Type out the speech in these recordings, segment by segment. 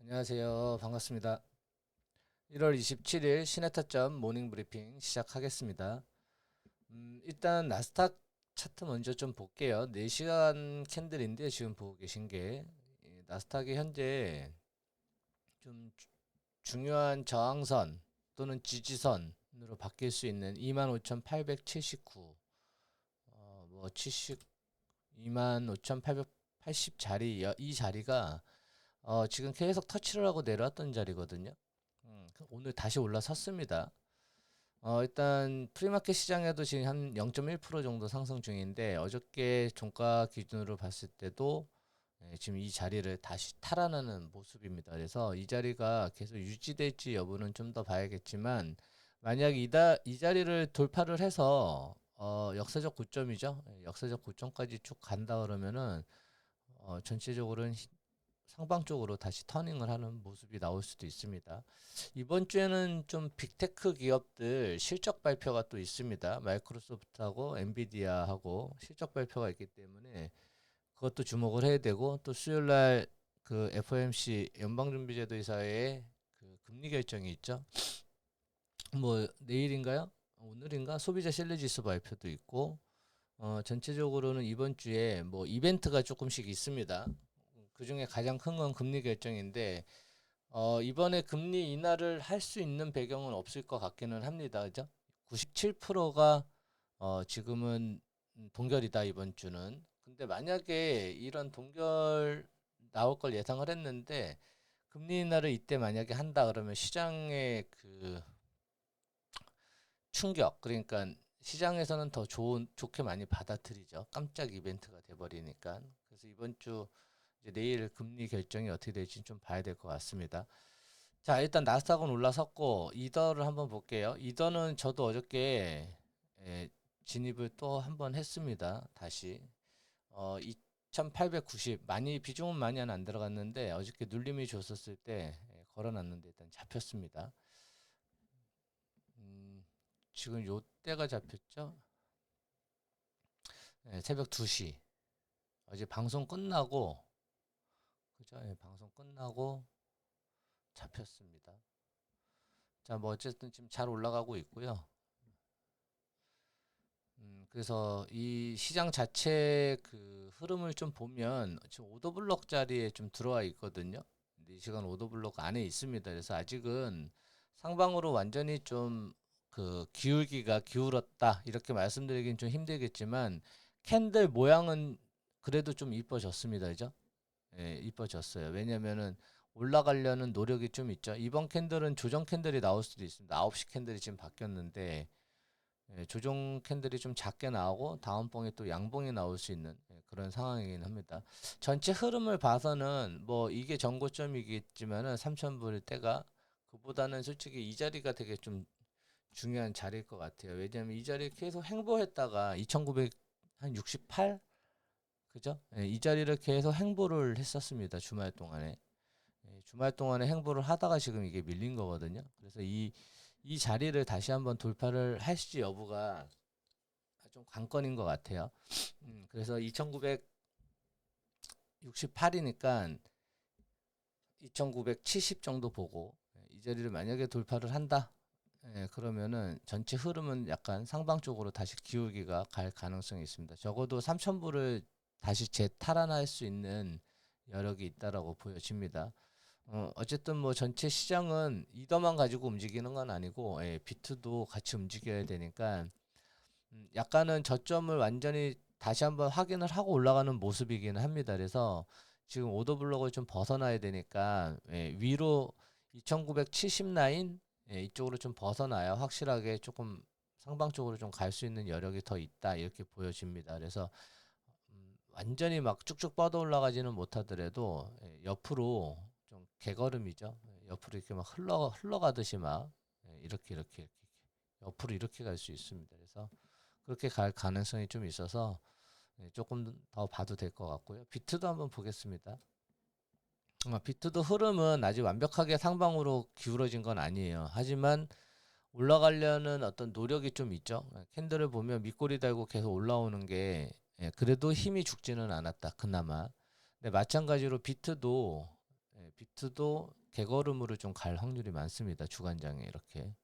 안녕하세요. 반갑습니다. 1월 27일 시네타점 모닝 브리핑 시작하겠습니다. 일단 나스닥 차트 먼저 좀 볼게요. 4시간 캔들인데 지금 보고 계신 게 나스닥이 현재 좀 중요한 저항선 또는 지지선으로 바뀔 수 있는 25,879 뭐 70, 25,880 자리 이 자리가 지금 계속 터치를 하고 내려왔던 자리거든요. 오늘 다시 올라섰습니다. 일단 프리마켓 시장에도 지금 한 0.1% 정도 상승 중인데 어저께 종가 기준으로 봤을 때도 지금 이 자리를 다시 탈환하는 모습입니다. 그래서 이 자리가 계속 유지될지 여부는 좀 더 봐야겠지만 만약 이 자리를 돌파를 해서 역사적 고점이죠. 역사적 고점까지 쭉 간다 그러면은 전체적으로는 상방 쪽으로 다시 터닝을 하는 모습이 나올 수도 있습니다. 이번 주에는 좀 빅테크 기업들 실적 발표가 또 있습니다. 마이크로소프트하고 엔비디아하고 실적 발표가 있기 때문에 그것도 주목을 해야 되고 또 수요일 날 그 FOMC 연방준비제도이사회의 그 금리 결정이 있죠. 뭐 내일인가요? 오늘인가? 소비자 신뢰지수 발표도 있고 전체적으로는 이번 주에 뭐 이벤트가 조금씩 있습니다. 그 중에 가장 큰 건 금리 결정인데 이번에 금리 인하를 할 수 있는 배경은 없을 것 같기는 합니다. 그죠? 97%가 지금은 동결이다 이번 주는. 근데 만약에 이런 동결 나올 걸 예상을 했는데 금리 인하를 이때 만약에 한다 그러면 시장의 그 충격, 그러니까 시장에서는 더 좋게 많이 받아들이죠. 깜짝 이벤트가 돼버리니까. 그래서 이번 주 이제 내일 금리 결정이 어떻게 될지 좀 봐야 될 것 같습니다. 자, 일단 나스닥은 올라섰고 이더를 한번 볼게요. 이더는 저도 어저께 예, 진입을 또 한번 했습니다. 다시 2,890 많이 비중은 많이 안 들어갔는데 어저께 눌림이 줬었을 때 걸어놨는데 일단 잡혔습니다. 음, 지금 요때가 잡혔죠? 새벽 2시 어제 방송 끝나고 그죠? 방송 끝나고 잡혔습니다. 자, 뭐 어쨌든 지금 잘 올라가고 있고요. 그래서 이 시장 자체 그 흐름을 좀 보면 지금 오더블록 자리에 좀 들어와 있거든요. 근데 이 시간 오더블록 안에 있습니다. 그래서 아직은 상방으로 완전히 좀 그 기울기가 기울었다 이렇게 말씀드리긴 좀 힘들겠지만 캔들 모양은 그래도 좀 이뻐졌습니다. 그죠? 예, 이뻐졌어요. 왜냐면은 올라가려는 노력이 좀 있죠. 이번 캔들은 조정 캔들이 나올 수도 있습니다. 9시 캔들이 지금 바뀌었는데 조정 캔들이 좀 작게 나오고 다음 봉에 또 양봉이 나올 수 있는 그런 상황이긴 합니다. 전체 흐름을 봐서는 뭐 이게 전고점이겠지만은 3,000불 때가 그보다는 솔직히 이 자리가 되게 좀 중요한 자리일 것 같아요. 왜냐하면 이 자리에 계속 횡보했다가 2,968 그죠? 이 자리를 계속 횡보를 했었습니다. 주말 동안에. 주말 동안에 행보를 하다가 지금 이게 밀린 거거든요. 그래서 이 자리를 다시 한번 돌파를 할지 여부가 좀 관건인 것 같아요. 그래서 2,968이니까 2,970 정도 보고 이 자리를 만약에 돌파를 한다. 그러면은 전체 흐름은 약간 상방 쪽으로 다시 기울기가 갈 가능성이 있습니다. 적어도 3,000불을 다시 재탈환할 수 있는 여력이 있다라고 보여집니다. 어쨌든 뭐 전체 시장은 이더만 가지고 움직이는 건 아니고 비트도 같이 움직여야 되니까 약간은 저점을 완전히 다시 한번 확인을 하고 올라가는 모습이기는 합니다. 그래서 지금 오더블록을 좀 벗어나야 되니까 위로 2970 라인 이쪽으로 좀 벗어나야 확실하게 조금 상방 쪽으로 좀 갈 수 있는 여력이 더 있다 이렇게 보여집니다. 그래서 완전히 막 쭉쭉 뻗어 올라가지는 못하더라도 옆으로 좀 개걸음이죠. 옆으로 이렇게 막 흘러가듯이 막 이렇게 옆으로 이렇게 갈 수 있습니다. 그래서 그렇게 갈 가능성이 좀 있어서 조금 더 봐도 될 것 같고요. 비트도 한번 보겠습니다. 비트도 흐름은 아직 완벽하게 상방으로 기울어진 건 아니에요. 하지만 올라가려는 어떤 노력이 좀 있죠. 캔들을 보면 밑꼬리 달고 계속 올라오는 게 그래도 힘이 죽지는 않았다. 그나마. 근데 마찬가지로 비트도 비트도 개걸음으로 좀 갈 확률이 많습니다. 주간장에 이렇게.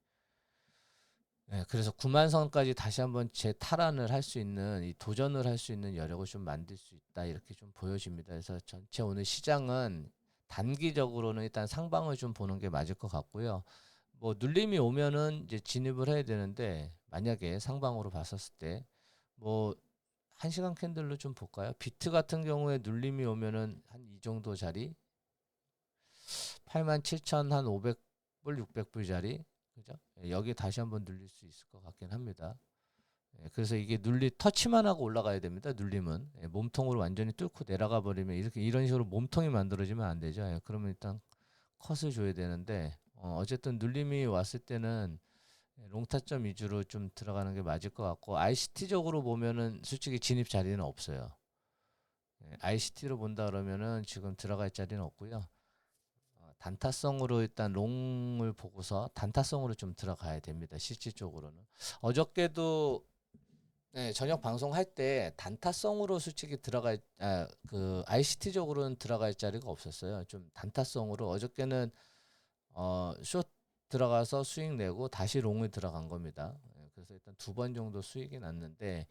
그래서 9만 선까지 다시 한번 재탈환을 할 수 있는 이 도전을 할 수 있는 여력을 좀 만들 수 있다 이렇게 좀 보여집니다. 그래서 전체 오늘 시장은 단기적으로는 일단 상방을 좀 보는 게 맞을 것 같고요. 뭐 눌림이 오면은 이제 진입을 해야 되는데 만약에 상방으로 봤었을 때 뭐 1시간 캔들로 좀 볼까요? 비트 같은 경우에 눌림이 오면은 한 이 정도 자리 87,500불 600불 자리 그죠? 여기 다시 한번 눌릴 수 있을 것 같긴 합니다. 그래서 이게 터치만 하고 올라가야 됩니다. 눌림은 몸통으로 완전히 뚫고 내려가 버리면 이렇게 이런 식으로 몸통이 만들어지면 안 되죠. 그러면 일단 컷을 줘야 되는데 어쨌든 눌림이 왔을 때는 롱타점 위주로 좀 들어가는 게 맞을 것 같고 ICT적으로 보면은 솔직히 진입 자리는 없어요. ICT로 본다 그러면은 지금 들어갈 자리는 없고요. 단타성으로 일단 롱을 보고서 단타성으로 좀 들어가야 됩니다. 실질적으로는 어저께도 저녁 방송할 때 단타성으로 솔직히 그 ICT적으로는 들어갈 자리가 없었어요. 좀 단타성으로 어저께는 숏 들어가서 수익 내고 다시 롱을 들어간 겁니다. 그래서 일단 2번 정도 수익이 났는데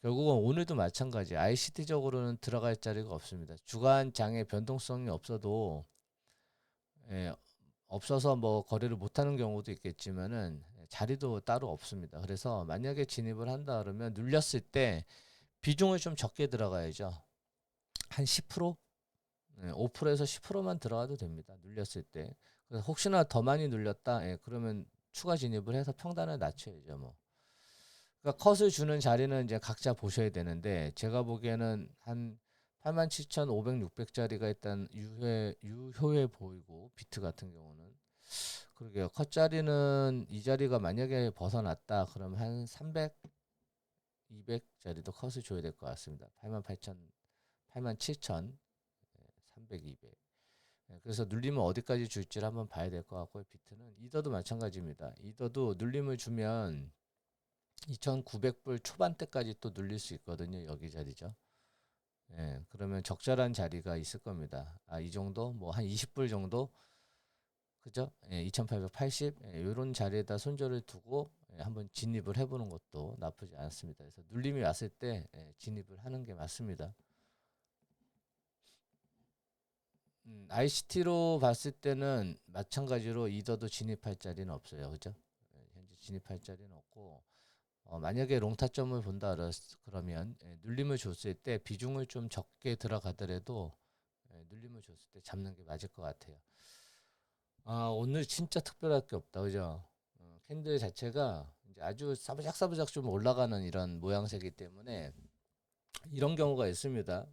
결국은 오늘도 마찬가지 ICT적으로는 들어갈 자리가 없습니다. 주간 장의 변동성이 없어도 예, 없어서 뭐 거래를 못하는 경우도 있겠지만은 자리도 따로 없습니다. 그래서 만약에 진입을 한다 그러면 눌렸을 때 비중을 좀 적게 들어가야죠. 한 10%? 5%에서 10%만 들어가도 됩니다. 눌렸을 때. 그래서 혹시나 더 많이 눌렸다. 그러면 추가 진입을 해서 평단을 낮춰야죠. 뭐. 그러니까 컷을 주는 자리는 이제 각자 보셔야 되는데 제가 보기에는 한 87,500, 600짜리가 일단 유효해 보이고 비트 같은 경우는 그러게요. 컷자리는 이 자리가 만약에 벗어났다 그러면 한 300, 200짜리도 컷을 줘야 될 것 같습니다. 88,000, 87,000, 300, 200. 그래서 눌림을 어디까지 줄지를 한번 봐야 될 것 같고요. 비트는 이더도 마찬가지입니다. 이더도 눌림을 주면 2,900불 초반대까지 또 눌릴 수 있거든요. 여기 자리죠. 그러면 적절한 자리가 있을 겁니다. 이 정도? 뭐 한 20불 정도? 그죠? 2,880 이런 자리에다 손절을 두고 한번 진입을 해보는 것도 나쁘지 않습니다. 그래서 눌림이 왔을 때 진입을 하는 게 맞습니다. ICT로 봤을 때는 마찬가지로 이더도 진입할 자리는 없어요. 그죠? 현재 진입할 자리는 없고 만약에 롱타점을 본다 그러면 눌림을 줬을 때 비중을 좀 적게 들어가더라도 눌림을 줬을 때 잡는 게 맞을 것 같아요. 오늘 진짜 특별할 게 없다. 그죠? 캔들 자체가 이제 아주 사부작사부작 좀 올라가는 이런 모양새이기 때문에 이런 경우가 있습니다.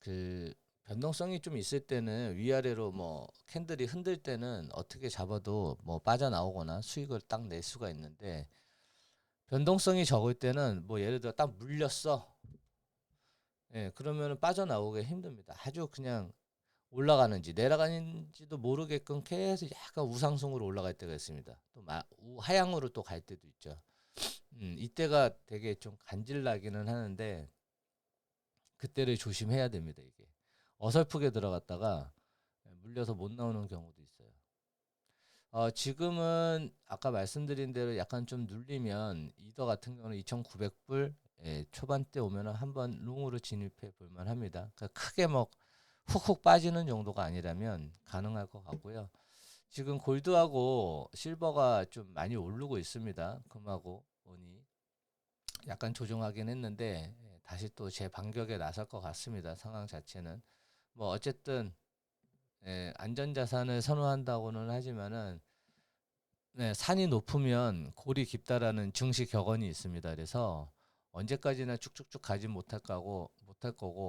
그 변동성이 좀 있을 때는 위아래로 뭐 캔들이 흔들 때는 어떻게 잡아도 뭐 빠져나오거나 수익을 딱 낼 수가 있는데 변동성이 적을 때는 뭐 예를 들어 딱 물렸어. 그러면은 빠져나오기 힘듭니다. 아주 그냥 올라가는지 내려가는지도 모르게끔 계속 약간 우상승으로 올라갈 때가 있습니다. 또 하향으로 또 갈 때도 있죠. 이때가 되게 좀 간질나기는 하는데 그때를 조심해야 됩니다. 이게 어설프게 들어갔다가 물려서 못 나오는 경우도 있어요. 지금은 아까 말씀드린 대로 약간 좀 눌리면 이더 같은 경우는 2,900불 초반대 오면은 한번 롱으로 진입해 볼만 합니다. 그러니까 크게 뭐 훅훅 빠지는 정도가 아니라면 가능할 것 같고요. 지금 골드하고 실버가 좀 많이 오르고 있습니다. 금하고 원이 약간 조정하긴 했는데 다시 또 재반격에 나설 것 같습니다. 상황 자체는 뭐 어쨌든 안전자산을 선호한다고는 하지만은 산이 높으면 골이 깊다라는 증시 격언이 있습니다. 그래서 언제까지나 쭉쭉쭉 가지 못할 거고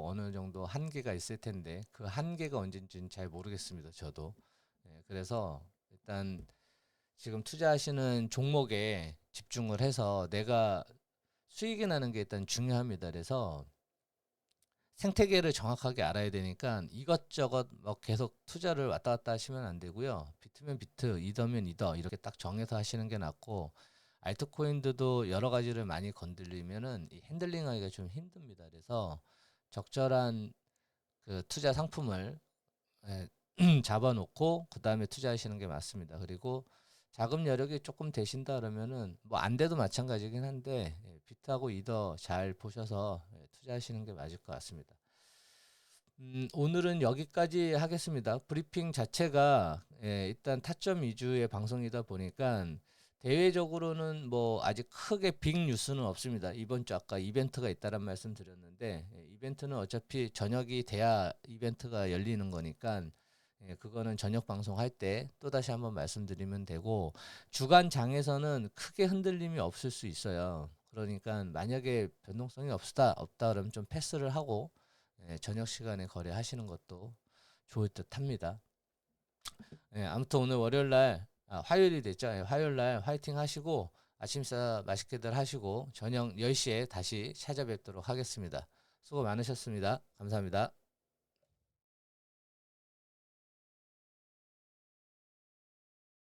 어느 정도 한계가 있을 텐데 그 한계가 언젠지는 잘 모르겠습니다. 저도. 그래서 일단 지금 투자하시는 종목에 집중을 해서 내가 수익이 나는 게 일단 중요합니다. 그래서 생태계를 정확하게 알아야 되니까 이것저것 뭐 계속 투자를 왔다 갔다 하시면 안 되고요. 비트면 비트, 이더면 이더 이렇게 딱 정해서 하시는 게 낫고 알트코인들도 여러 가지를 많이 건드리면은 이 핸들링하기가 좀 힘듭니다. 그래서 적절한 그 투자 상품을 잡아놓고 그 다음에 투자하시는 게 맞습니다. 그리고 자금 여력이 조금 되신다 그러면은 뭐 안 돼도 마찬가지긴 한데 비트하고 이더 잘 보셔서 투자하시는 게 맞을 것 같습니다. 오늘은 여기까지 하겠습니다. 브리핑 자체가 일단 타점 위주의 방송이다 보니까 대외적으로는 뭐 아직 크게 빅 뉴스는 없습니다. 이번 주 아까 이벤트가 있다란 말씀 드렸는데 이벤트는 어차피 저녁이 돼야 이벤트가 열리는 거니까 그거는 저녁 방송할 때 또다시 한번 말씀드리면 되고 주간 장에서는 크게 흔들림이 없을 수 있어요. 그러니까 만약에 변동성이 없다 그러면 좀 패스를 하고 저녁 시간에 거래하시는 것도 좋을 듯 합니다. 아무튼 오늘 화요일이 됐죠. 화요일 날 화이팅 하시고 아침 식사 맛있게들 하시고 저녁 10시에 다시 찾아뵙도록 하겠습니다. 수고 많으셨습니다. 감사합니다.